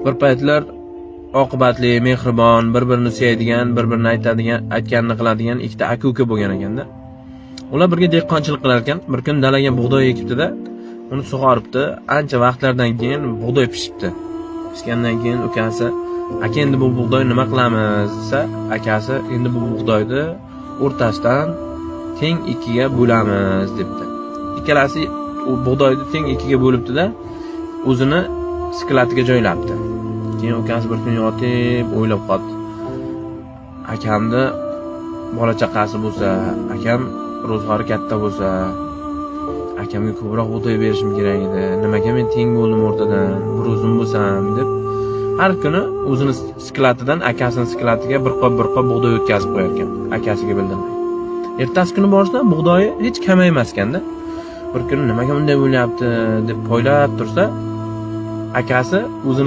bir paytlar oqibatli, mehribon, bir-birini sevadigan, bir-birini aytganini qiladigan ikkita aka-uka bo'lgan ekanda. Ular birga dehqonchilik qilar ekan. Bir kun dalaga bug'doy ekibdi-da, uni sug'oribdi. Ancha vaqtlardan keyin bug'doy pishibdi. Pishgandan keyin ukasi, "Aka, endi bu bug'doy nima qilamiz?" desa, akasi, "Endi bu bug'doyni o'rtasidan teng ikkiga bo'lamiz" debdi. Ikkalasi u bug'doyni teng ikkiga bo'libdi-da, o'zini sklatiga joylabdi. Keyin ukasi bir kun yotib o'ylab qoldi. Akamni bola chaqasi bo'lsa, akam ro'zg'ori katta bo'lsa, akamga ko'proq bug'doy berishim kerak edi. Nimaga men teng bo'ldim o'rtadan, bir o'zim bo'lsam deb har kuni o'zini sklatidan akasining sklatiga bir qop bug'doy o'tkazib qo'yar ekan, akasiga bildirmay. Ertasi kuni borsa, bug'doyi hech kamaymas ekanda. Bir kuni nimaga bunday bo'lyapti deb poylab tursa, akasi o'zini